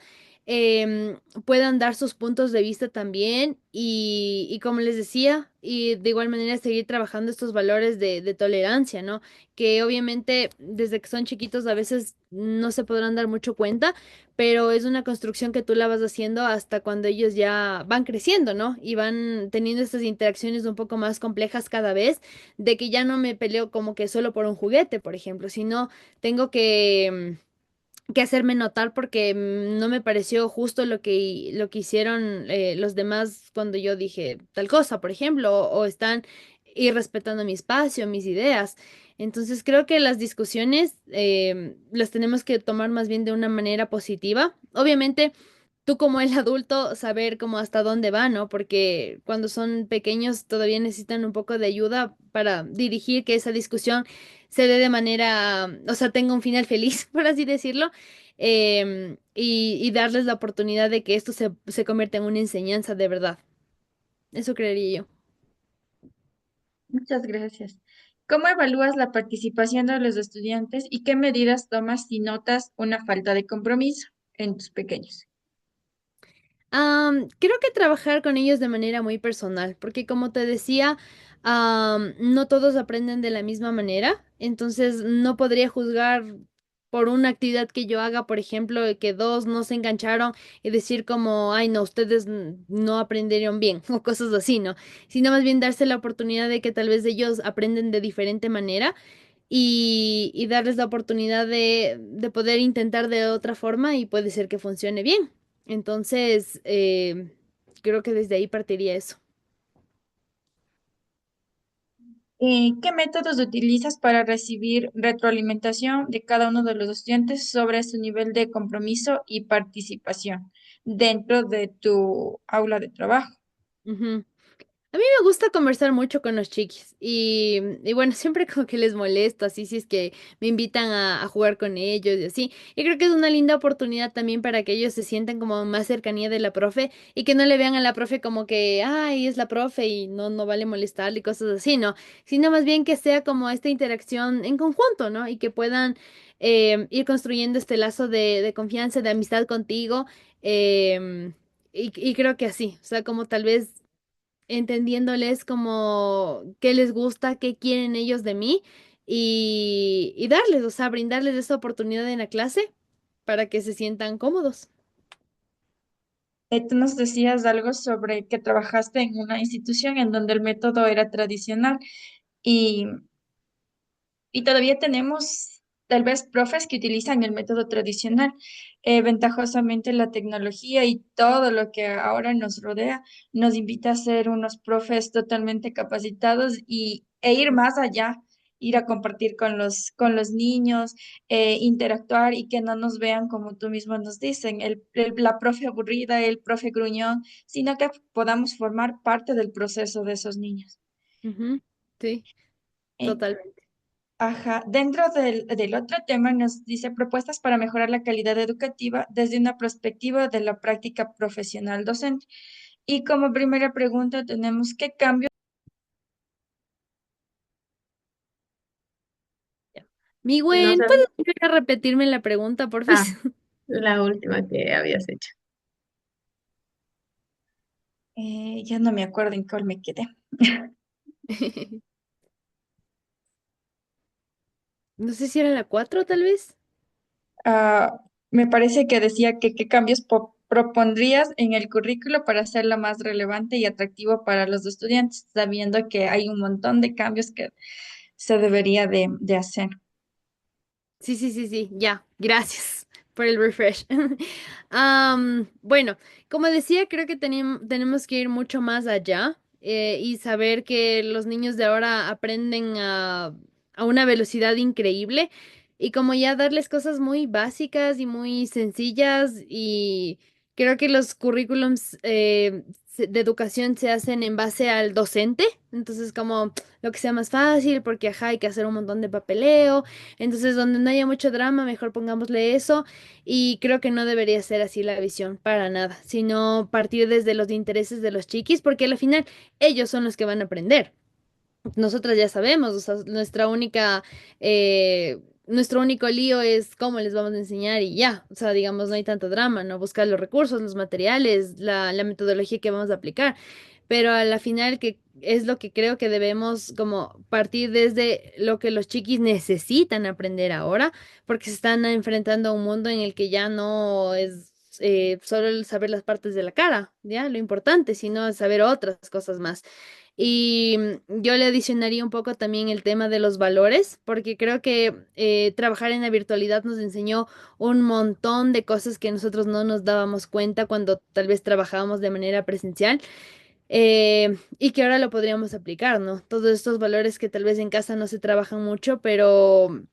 puedan dar sus puntos de vista también y como les decía, y de igual manera seguir trabajando estos valores de tolerancia, ¿no? Que obviamente desde que son chiquitos a veces no se podrán dar mucho cuenta, pero es una construcción que tú la vas haciendo hasta cuando ellos ya van creciendo, ¿no? Y van teniendo estas interacciones un poco más complejas cada vez, de que ya no me peleo como que solo por un juguete, por ejemplo, sino tengo que hacerme notar porque no me pareció justo lo que hicieron los demás cuando yo dije tal cosa, por ejemplo, o están irrespetando mi espacio, mis ideas. Entonces creo que las discusiones las tenemos que tomar más bien de una manera positiva. Obviamente, tú como el adulto saber cómo hasta dónde va, ¿no? Porque cuando son pequeños todavía necesitan un poco de ayuda para dirigir que esa discusión se dé de manera, o sea, tenga un final feliz, por así decirlo, y darles la oportunidad de que esto se convierta en una enseñanza de verdad. Eso creería yo. Muchas gracias. ¿Cómo evalúas la participación de los estudiantes y qué medidas tomas si notas una falta de compromiso en tus pequeños? Creo que trabajar con ellos de manera muy personal, porque como te decía, no todos aprenden de la misma manera, entonces no podría juzgar por una actividad que yo haga, por ejemplo, de que dos no se engancharon y decir como, ay, no, ustedes no aprendieron bien o cosas así, ¿no? Sino más bien darse la oportunidad de que tal vez ellos aprenden de diferente manera y darles la oportunidad de poder intentar de otra forma y puede ser que funcione bien. Entonces, creo que desde ahí partiría eso. ¿Qué métodos utilizas para recibir retroalimentación de cada uno de los estudiantes sobre su nivel de compromiso y participación dentro de tu aula de trabajo? Ujú. A mí me gusta conversar mucho con los chiquis y bueno, siempre como que les molesto, así si es que me invitan a jugar con ellos y así. Y creo que es una linda oportunidad también para que ellos se sientan como más cercanía de la profe y que no le vean a la profe como que, ay, es la profe y no vale molestarle y cosas así, ¿no? Sino más bien que sea como esta interacción en conjunto, ¿no? Y que puedan ir construyendo este lazo de confianza, de amistad contigo. Y creo que así, o sea, como tal vez entendiéndoles como qué les gusta, qué quieren ellos de mí y darles, o sea, brindarles esa oportunidad en la clase para que se sientan cómodos. Tú nos decías algo sobre que trabajaste en una institución en donde el método era tradicional y, y todavía tenemos tal vez profes que utilizan el método tradicional. Ventajosamente la tecnología y todo lo que ahora nos rodea nos invita a ser unos profes totalmente capacitados e ir más allá ir a compartir con los niños, interactuar y que no nos vean como tú mismo nos dicen, la profe aburrida, el profe gruñón, sino que podamos formar parte del proceso de esos niños. Ujú. Sí, Eh, totalmente. Ajá, dentro del otro tema nos dice propuestas para mejorar la calidad educativa desde una perspectiva de la práctica profesional docente. Y como primera pregunta tenemos qué cambios. No Miguel, sabes. ¿puedes volver a repetirme la pregunta, por favor? Ah, la última que habías hecho. Ya no me acuerdo en cuál me quedé. No sé si era la 4, tal vez. Me parece que decía que qué cambios propondrías en el currículo para hacerlo más relevante y atractivo para los estudiantes, sabiendo que hay un montón de cambios que se debería de hacer. Sí, sí, sí, sí, ya, gracias por el refresh. Bueno, como decía, creo que tenemos que ir mucho más allá y saber que los niños de ahora aprenden a una velocidad increíble y como ya darles cosas muy básicas y muy sencillas y creo que los currículums de educación se hacen en base al docente, entonces como lo que sea más fácil porque ajá, hay que hacer un montón de papeleo. Entonces, donde no haya mucho drama, mejor pongámosle eso. Y creo que no debería ser así la visión, para nada, sino partir desde los intereses de los chiquis, porque al final ellos son los que van a aprender. Nosotras ya sabemos, o sea, nuestro único lío es cómo les vamos a enseñar y ya, o sea, digamos, no hay tanto drama, ¿no? Buscar los recursos, los materiales, la metodología que vamos a aplicar, pero a la final que es lo que creo que debemos como partir desde lo que los chiquis necesitan aprender ahora, porque se están enfrentando a un mundo en el que ya no es solo el saber las partes de la cara, ¿ya? Lo importante, sino saber otras cosas más. Y yo le adicionaría un poco también el tema de los valores, porque creo que trabajar en la virtualidad nos enseñó un montón de cosas que nosotros no nos dábamos cuenta cuando tal vez trabajábamos de manera presencial y que ahora lo podríamos aplicar, ¿no? Todos estos valores que tal vez en casa no se trabajan mucho, pero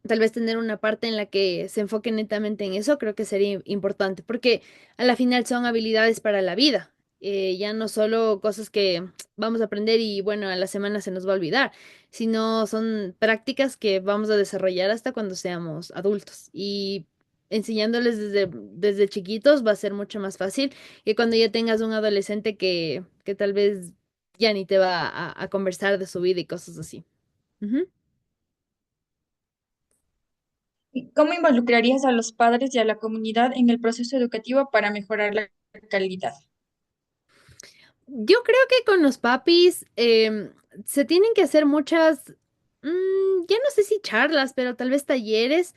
tal vez tener una parte en la que se enfoque netamente en eso, creo que sería importante, porque a la final son habilidades para la vida, ya no solo cosas que vamos a aprender y bueno, a la semana se nos va a olvidar, sino son prácticas que vamos a desarrollar hasta cuando seamos adultos y enseñándoles desde chiquitos va a ser mucho más fácil que cuando ya tengas un adolescente que tal vez ya ni te va a conversar de su vida y cosas así. Ujú. ¿Y cómo involucrarías a los padres y a la comunidad en el proceso educativo para mejorar la calidad? Yo creo que con los papis se tienen que hacer muchas, ya no sé si charlas, pero tal vez talleres,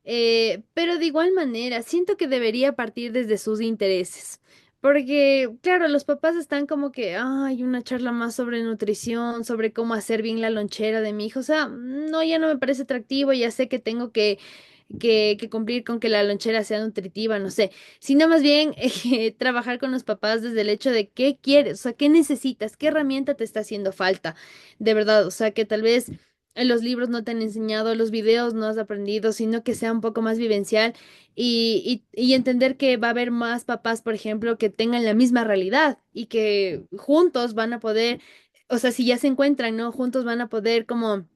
pero de igual manera, siento que debería partir desde sus intereses. Porque, claro, los papás están como que, hay una charla más sobre nutrición, sobre cómo hacer bien la lonchera de mi hijo. O sea, no, ya no me parece atractivo, ya sé que tengo que cumplir con que la lonchera sea nutritiva, no sé, sino más bien trabajar con los papás desde el hecho de qué quieres, o sea, qué necesitas, qué herramienta te está haciendo falta, de verdad, o sea, que tal vez en los libros no te han enseñado, los videos no has aprendido, sino que sea un poco más vivencial y entender que va a haber más papás, por ejemplo, que tengan la misma realidad y que juntos van a poder, o sea, si ya se encuentran, ¿no? Juntos van a poder como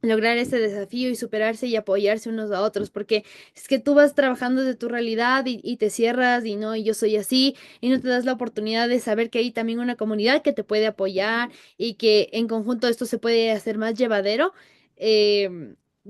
lograr ese desafío y superarse y apoyarse unos a otros, porque es que tú vas trabajando de tu realidad y te cierras y no, y yo soy así, y no te das la oportunidad de saber que hay también una comunidad que te puede apoyar y que en conjunto esto se puede hacer más llevadero,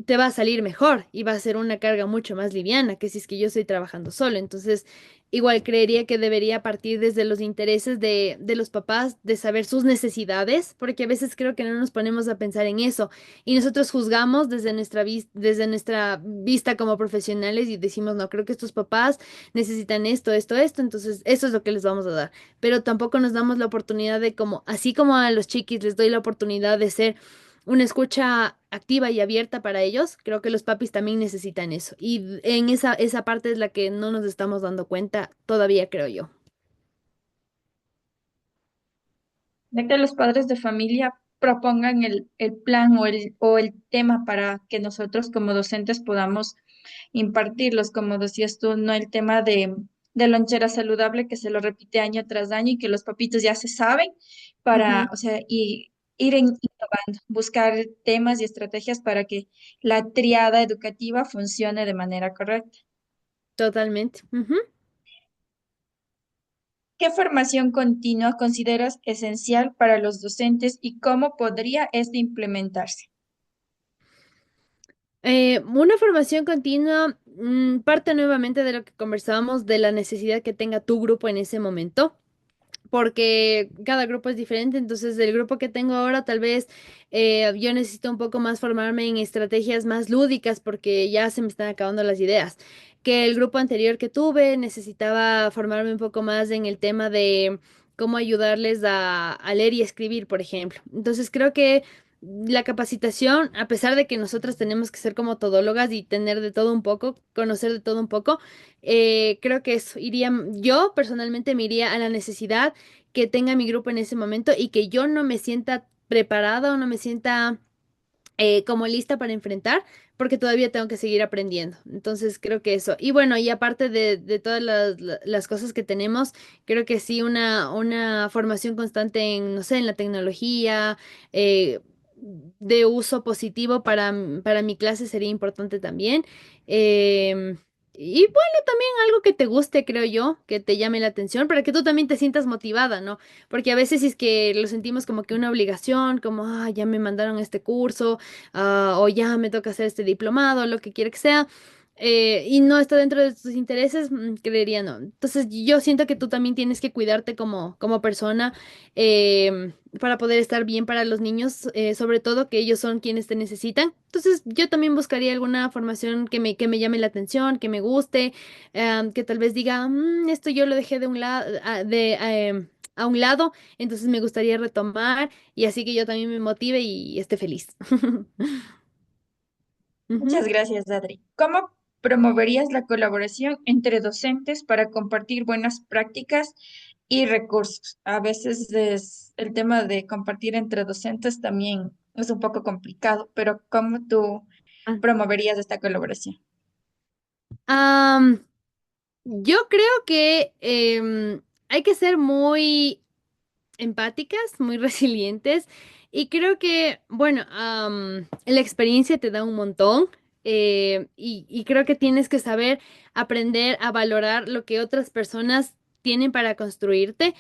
te va a salir mejor y va a ser una carga mucho más liviana que si es que yo estoy trabajando solo. Entonces, igual creería que debería partir desde los intereses de los papás, de saber sus necesidades, porque a veces creo que no nos ponemos a pensar en eso y nosotros juzgamos desde nuestra vista como profesionales y decimos, no, creo que estos papás necesitan esto, esto, esto, entonces eso es lo que les vamos a dar. Pero tampoco nos damos la oportunidad de como, así como a los chiquis les doy la oportunidad de ser una escucha activa y abierta para ellos, creo que los papis también necesitan eso. Y en esa parte es la que no nos estamos dando cuenta todavía, creo yo. Ya que los padres de familia propongan el plan o el tema para que nosotros como docentes podamos impartirlos, como decías tú, no el tema de lonchera saludable que se lo repite año tras año y que los papitos ya se saben Ujú, para, o sea, y innovando, buscar temas y estrategias para que la triada educativa funcione de manera correcta. totalmente. Ujú. ¿Qué formación continua consideras esencial para los docentes y cómo podría esta implementarse? Una formación continua parte nuevamente de lo que conversábamos de la necesidad que tenga tu grupo en ese momento, porque cada grupo es diferente, entonces el grupo que tengo ahora tal vez yo necesito un poco más formarme en estrategias más lúdicas porque ya se me están acabando las ideas. Que el grupo anterior que tuve necesitaba formarme un poco más en el tema de cómo ayudarles a leer y escribir, por ejemplo. Entonces creo que la capacitación, a pesar de que nosotros tenemos que ser como todólogas y tener de todo un poco, conocer de todo un poco, creo que eso iría, yo personalmente me iría a la necesidad que tenga mi grupo en ese momento y que yo no me sienta preparada o no me sienta como lista para enfrentar, porque todavía tengo que seguir aprendiendo. Entonces creo que eso. Y bueno, y aparte de todas las cosas que tenemos, creo que sí una formación constante en, no sé, en la tecnología, eh, de uso positivo para mi clase sería importante también. Em, y bueno, también algo que te guste, creo yo, que te llame la atención, para que tú también te sientas motivada, ¿no? Porque a veces es que lo sentimos como que una obligación, como, ah, ya me mandaron este curso, o ya me toca hacer este diplomado, lo que quiera que sea, y no está dentro de tus intereses, creería no. Entonces yo siento que tú también tienes que cuidarte como persona, para poder estar bien para los niños, sobre todo que ellos son quienes te necesitan. Entonces yo también buscaría alguna formación que me llame la atención, que me guste, que tal vez diga, esto yo lo dejé de un lado, a un lado, entonces me gustaría retomar y así que yo también me motive y esté feliz. Ujú. Muchas gracias, Adri. ¿Cómo promoverías la colaboración entre docentes para compartir buenas prácticas y recursos? A veces el tema de compartir entre docentes también es un poco complicado, pero ¿cómo tú Ah. promoverías esta colaboración? Am, yo creo que hay que ser muy empáticas, muy resilientes y creo que, bueno, la experiencia te da un montón, y creo que tienes que saber aprender a valorar lo que otras personas tienen para construirte,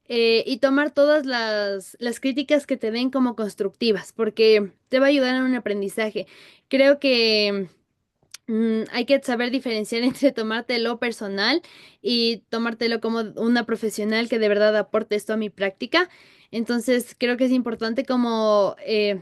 y tomar todas las críticas que te den como constructivas, porque te va a ayudar en un aprendizaje. Creo que hay que saber diferenciar entre tomártelo personal y tomártelo como una profesional que de verdad aporte esto a mi práctica. Entonces, creo que es importante como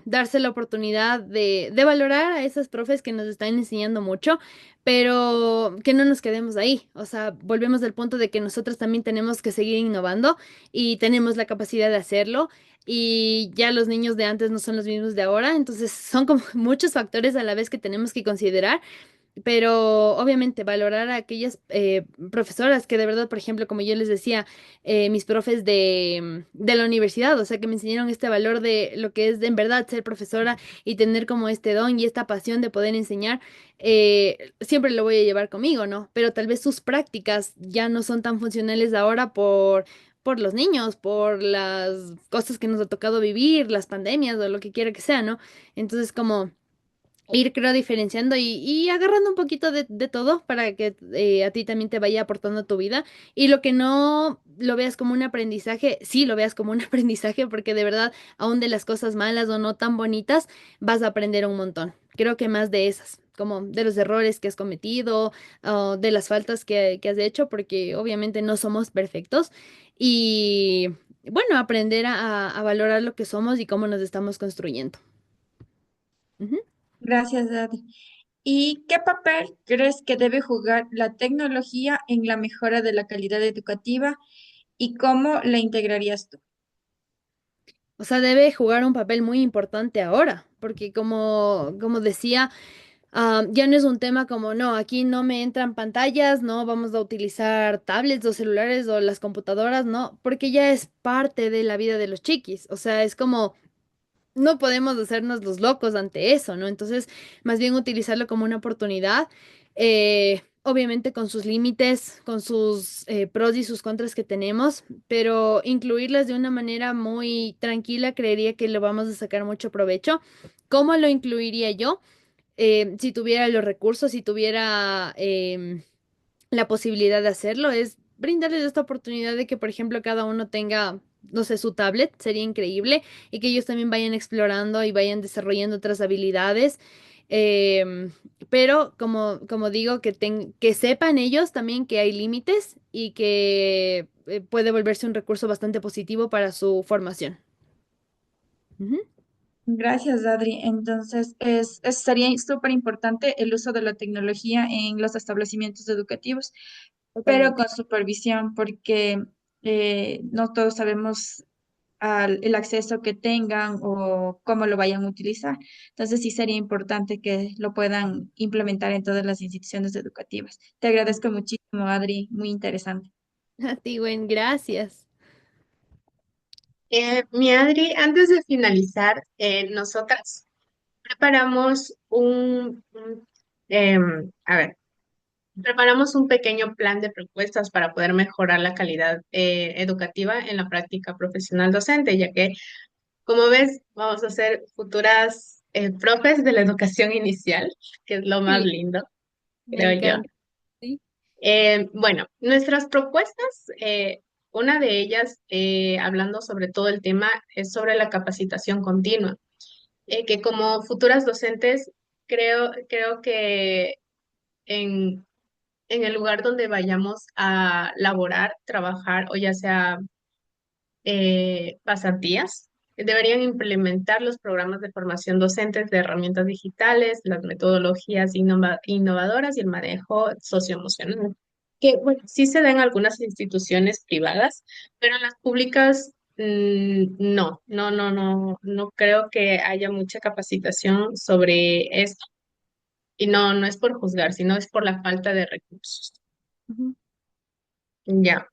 darse la oportunidad de valorar a esos profes que nos están enseñando mucho, pero que no nos quedemos ahí. O sea, volvemos al punto de que nosotros también tenemos que seguir innovando y tenemos la capacidad de hacerlo. Y ya los niños de antes no son los mismos de ahora, entonces son como muchos factores a la vez que tenemos que considerar, pero obviamente valorar a aquellas profesoras que de verdad, por ejemplo, como yo les decía, mis profes de la universidad, o sea, que me enseñaron este valor de lo que es de en verdad ser profesora y tener como este don y esta pasión de poder enseñar, siempre lo voy a llevar conmigo, ¿no? Pero tal vez sus prácticas ya no son tan funcionales ahora por los niños, por las cosas que nos ha tocado vivir, las pandemias o lo que quiera que sea, ¿no? Entonces, como ir, creo, diferenciando y agarrando un poquito de todo para que a ti también te vaya aportando a tu vida. Y lo que no lo veas como un aprendizaje, sí lo veas como un aprendizaje, porque de verdad, aún de las cosas malas o no tan bonitas, vas a aprender un montón. Creo que más de esas, como de los errores que has cometido, o de las faltas que has hecho, porque obviamente no somos perfectos. Y bueno, aprender a valorar lo que somos y cómo nos estamos construyendo. Ujú. Gracias, Adri. ¿Y qué papel crees que debe jugar la tecnología en la mejora de la calidad educativa y cómo la integrarías tú? O sea, debe jugar un papel muy importante ahora, porque como decía, ya no es un tema como, no, aquí no me entran pantallas, no vamos a utilizar tablets o celulares o las computadoras, no, porque ya es parte de la vida de los chiquis. O sea, es como no podemos hacernos los locos ante eso, ¿no? Entonces, más bien utilizarlo como una oportunidad, obviamente con sus límites, con sus pros y sus contras que tenemos, pero incluirlas de una manera muy tranquila, creería que le vamos a sacar mucho provecho. ¿Cómo lo incluiría yo? Si tuviera los recursos, si tuviera la posibilidad de hacerlo, es brindarles esta oportunidad de que, por ejemplo, cada uno tenga, no sé, su tablet, sería increíble, y que ellos también vayan explorando y vayan desarrollando otras habilidades. Em, pero como digo, que sepan ellos también que hay límites y que puede volverse un recurso bastante positivo para su formación. Ujú, Gracias, Adri. Entonces, sería súper importante el uso de la tecnología en los establecimientos educativos, pero totalmente. con supervisión, porque no todos sabemos el acceso que tengan o cómo lo vayan a utilizar. Entonces, sí sería importante que lo puedan implementar en todas las instituciones educativas. Te agradezco muchísimo, Adri. Muy interesante. A ti, Gwen, gracias. Mi Adri, antes de finalizar, nosotras preparamos a ver, preparamos un pequeño plan de propuestas para poder mejorar la calidad educativa en la práctica profesional docente, ya que, como ves, vamos a ser futuras profes de la educación inicial, que es lo más Sí, lindo, me creo yo. encanta. Sí. Bueno, nuestras propuestas, una de ellas, hablando sobre todo el tema, es sobre la capacitación continua, que como futuras docentes, creo que en, en el lugar donde vayamos a laborar, trabajar o ya sea pasantías, deberían implementar los programas de formación docentes de herramientas digitales, las metodologías innovadoras y el manejo socioemocional. Que bueno, sí se da en algunas instituciones privadas, pero en las públicas no creo que haya mucha capacitación sobre esto. Y no es por juzgar, sino es por la falta de recursos. Ujú, Ya.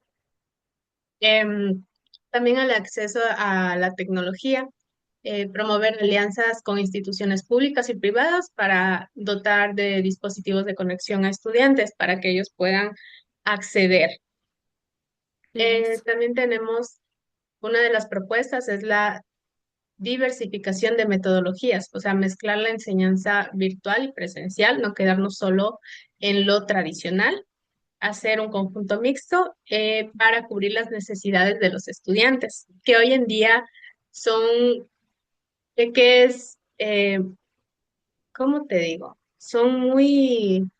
Em, También el acceso a la tecnología, promover alianzas con instituciones públicas y privadas para dotar de dispositivos de conexión a estudiantes para que ellos puedan acceder. eso. También tenemos una de las propuestas es la diversificación de metodologías, o sea, mezclar la enseñanza virtual y presencial, no quedarnos solo en lo tradicional, hacer un conjunto mixto para cubrir las necesidades de los estudiantes, que hoy en día son, que es, ¿cómo te digo? Son muy,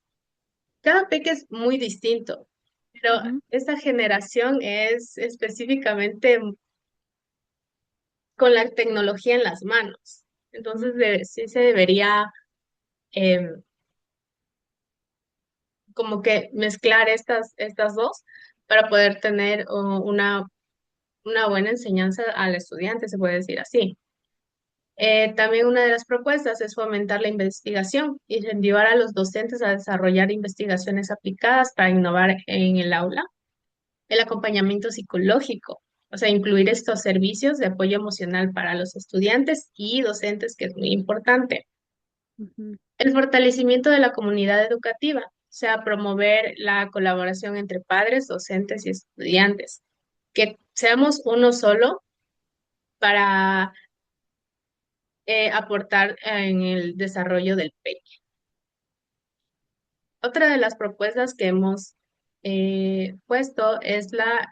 cada peque es muy distinto, pero Ujú, esta generación es específicamente con la tecnología en las manos. ujú, Entonces, sí se debería em, como que mezclar estas dos para poder tener una buena enseñanza al estudiante, se puede decir así. También una de las propuestas es fomentar la investigación, incentivar a los docentes a desarrollar investigaciones aplicadas para innovar en el aula, el acompañamiento psicológico, o sea, incluir estos servicios de apoyo emocional para los estudiantes y docentes, que es muy importante. ujú, El fortalecimiento de la comunidad educativa, o sea, promover la colaboración entre padres, docentes y estudiantes, que seamos uno solo para aportar en el desarrollo del PEI. Otra de las propuestas que hemos puesto es la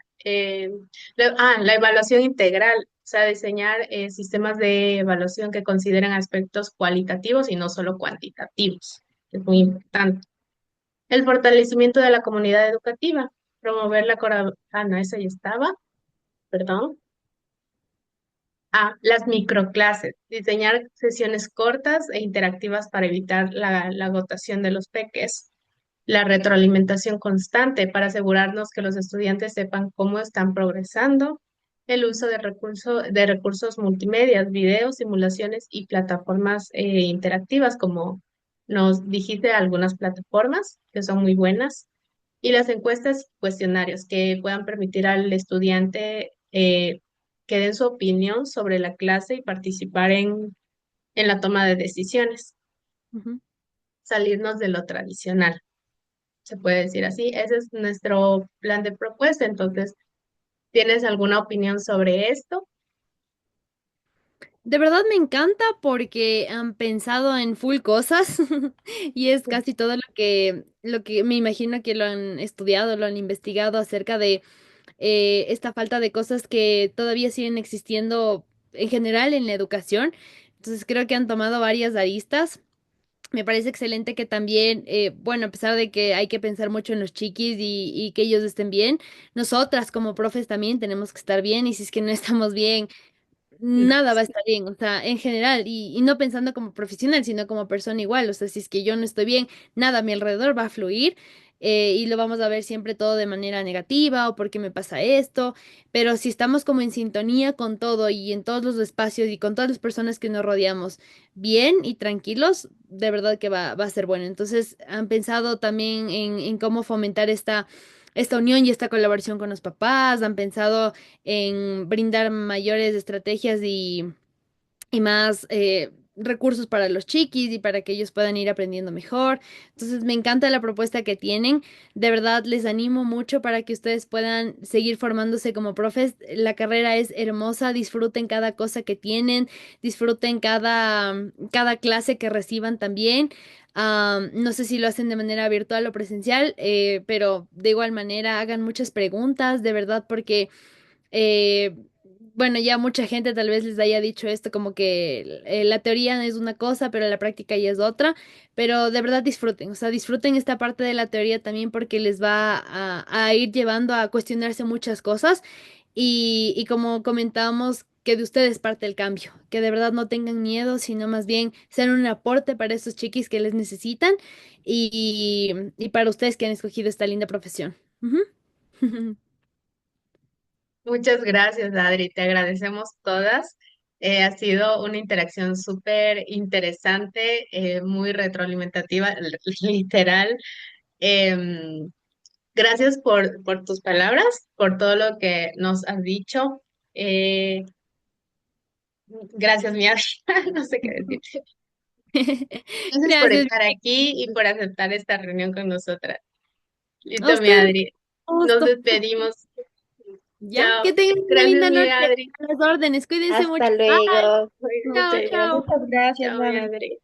evaluación integral, o sea, diseñar sistemas de evaluación que consideren aspectos cualitativos y no solo cuantitativos. Es muy importante. El fortalecimiento de la comunidad educativa, promover no, esa ya estaba, perdón. Las microclases, diseñar sesiones cortas e interactivas para evitar la agotación de los peques. La retroalimentación constante para asegurarnos que los estudiantes sepan cómo están progresando. El uso de recursos multimedia, videos, simulaciones y plataformas interactivas, como nos dijiste, algunas plataformas que son muy buenas. Y las encuestas y cuestionarios que puedan permitir al estudiante que den su opinión sobre la clase y participar en la toma de decisiones, Ujú. salirnos de lo tradicional, se puede decir así. Ese es nuestro plan de propuesta. Entonces, ¿tienes alguna opinión sobre esto? De verdad me encanta porque han pensado en full cosas y es casi todo lo que me imagino que lo han estudiado, lo han investigado acerca de esta falta de cosas que todavía siguen existiendo en general en la educación. Entonces creo que han tomado varias aristas. Me parece excelente que también, bueno, a pesar de que hay que pensar mucho en los chiquis y que ellos estén bien, nosotras como profes también tenemos que estar bien y si es que no estamos bien, nada va a estar bien, o sea, en general, y no pensando como profesional, sino como persona igual, o sea, si es que yo no estoy bien, nada a mi alrededor va a fluir y lo vamos a ver siempre todo de manera negativa o por qué me pasa esto, pero si estamos como en sintonía con todo y en todos los espacios y con todas las personas que nos rodeamos bien y tranquilos, de verdad que va a ser bueno. Entonces, han pensado también en cómo fomentar esta unión y esta colaboración con los papás, han pensado en brindar mayores estrategias y más recursos para los chiquis y para que ellos puedan ir aprendiendo mejor. Entonces, me encanta la propuesta que tienen. De verdad, les animo mucho para que ustedes puedan seguir formándose como profes. La carrera es hermosa, disfruten cada cosa que tienen, disfruten cada clase que reciban también. No sé si lo hacen de manera virtual o presencial, pero de igual manera hagan muchas preguntas, de verdad, porque eh, bueno, ya mucha gente tal vez les haya dicho esto, como que la teoría es una cosa, pero la práctica ya es otra, pero de verdad disfruten, o sea, disfruten esta parte de la teoría también porque les va a ir llevando a cuestionarse muchas cosas y como comentábamos, que de ustedes parte el cambio, que de verdad no tengan miedo, sino más bien sean un aporte para esos chiquis que les necesitan y para ustedes que han escogido esta linda profesión. Ujú. Muchas gracias, Adri. Te agradecemos todas. Ha sido una interacción súper interesante, muy retroalimentativa, literal. Em, Gracias por tus palabras, por todo lo que nos has dicho. Eh, Gracias, mi Adri. No sé qué decirte. Gracias por Gracias. estar aquí y por aceptar esta reunión con nosotras. A Listo, mi ustedes, Adri. Nos gusto. despedimos. ¿Ya? Que Chao. tengan una Gracias, linda mi noche. Adri. A las órdenes. Cuídense Hasta mucho. Bye. luego. Chao, Muchas gracias. chao. Muchas gracias, Chao, mi Adri. Adri.